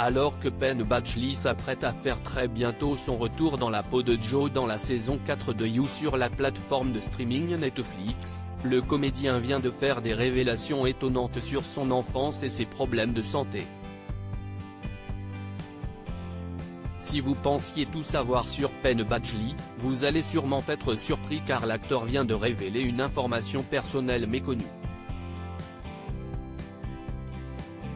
Alors que Penn Badgley s'apprête à faire très bientôt son retour dans la peau de Joe dans la saison 4 de You sur la plateforme de streaming Netflix, le comédien vient de faire des révélations étonnantes sur son enfance et ses problèmes de santé. Si vous pensiez tout savoir sur Penn Badgley, vous allez sûrement être surpris car l'acteur vient de révéler une information personnelle méconnue.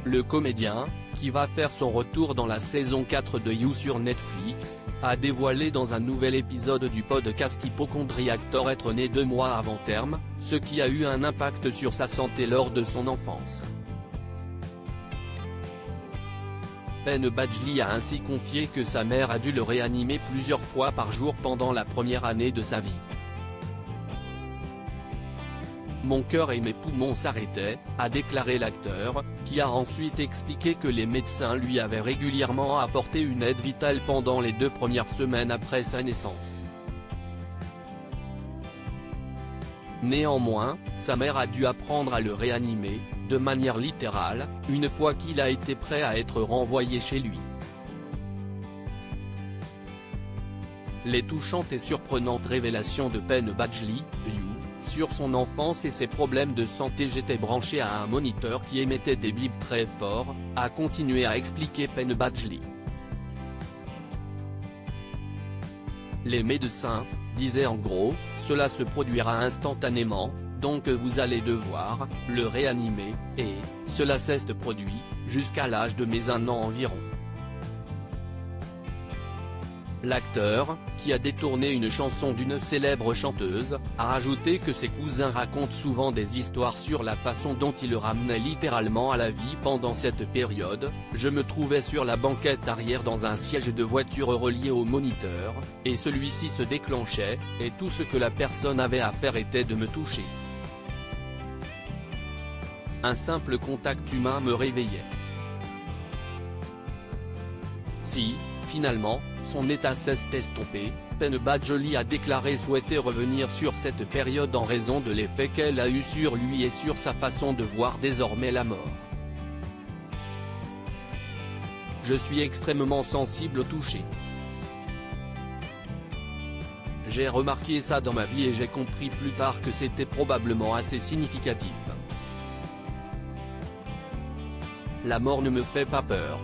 Le comédien, qui va faire son retour dans la saison 4 de You sur Netflix, a dévoilé dans un nouvel épisode du podcast Hypochondriactor être né 2 mois avant terme, ce qui a eu un impact sur sa santé lors de son enfance. Penn Badgley a ainsi confié que sa mère a dû le réanimer plusieurs fois par jour pendant la première année de sa vie. Mon cœur et mes poumons s'arrêtaient, a déclaré l'acteur, qui a ensuite expliqué que les médecins lui avaient régulièrement apporté une aide vitale pendant les 2 premières semaines après sa naissance. Néanmoins, sa mère a dû apprendre à le réanimer, de manière littérale, une fois qu'il a été prêt à être renvoyé chez lui. Les touchantes et surprenantes révélations de Penn Badgley, You, sur son enfance et ses problèmes de santé. J'étais branché à un moniteur qui émettait des bips très forts, a continué à expliquer Penn Badgley. Les médecins disaient en gros, cela se produira instantanément, donc vous allez devoir le réanimer, et cela s'est produit, jusqu'à l'âge de mes 1 an environ. L'acteur, qui a détourné une chanson d'une célèbre chanteuse, a rajouté que ses cousins racontent souvent des histoires sur la façon dont il le ramenait littéralement à la vie pendant cette période. Je me trouvais sur la banquette arrière dans un siège de voiture relié au moniteur, et celui-ci se déclenchait, et tout ce que la personne avait à faire était de me toucher. Un simple contact humain me réveillait. Si, finalement, son état s'est estompé, Penn Badgley a déclaré souhaiter revenir sur cette période en raison de l'effet qu'elle a eu sur lui et sur sa façon de voir désormais la mort. Je suis extrêmement sensible au toucher. J'ai remarqué ça dans ma vie et j'ai compris plus tard que c'était probablement assez significatif. La mort ne me fait pas peur.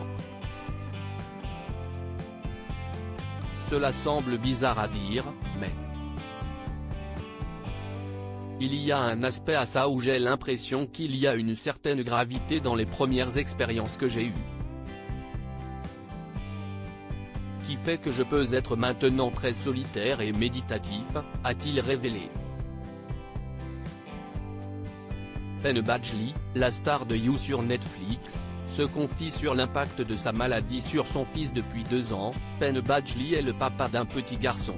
Cela semble bizarre à dire, mais il y a un aspect à ça où j'ai l'impression qu'il y a une certaine gravité dans les premières expériences que j'ai eues. Qui fait que je peux être maintenant très solitaire et méditatif, a-t-il révélé. Penn Badgley, la star de You sur Netflix, se confie sur l'impact de sa maladie sur son fils depuis 2 ans. Penn Badgley est le papa d'un petit garçon.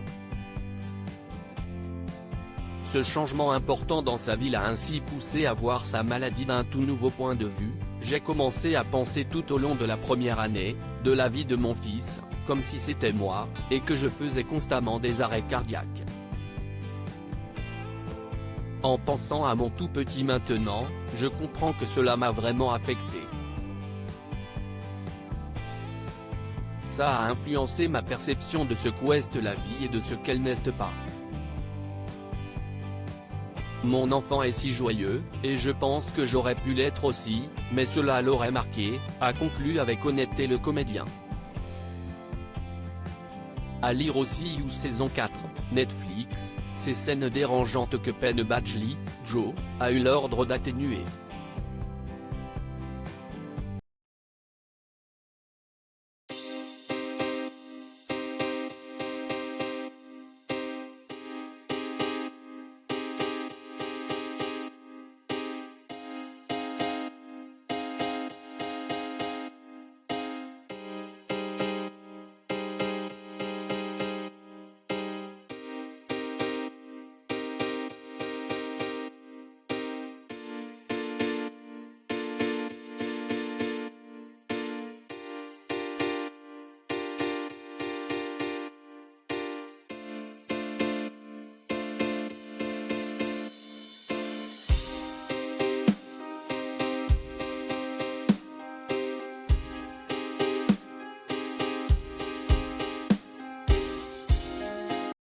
Ce changement important dans sa vie l'a ainsi poussé à voir sa maladie d'un tout nouveau point de vue. J'ai commencé à penser tout au long de la première année, de la vie de mon fils, comme si c'était moi, et que je faisais constamment des arrêts cardiaques. En pensant à mon tout petit maintenant, je comprends que cela m'a vraiment affecté. Ça a influencé ma perception de ce qu'est la vie et de ce qu'elle n'est pas. Mon enfant est si joyeux, et je pense que j'aurais pu l'être aussi, mais cela l'aurait marqué, a conclu avec honnêteté le comédien. À lire aussi You saison 4, Netflix, ces scènes dérangeantes que Penn Badgley, Joe, a eu l'ordre d'atténuer.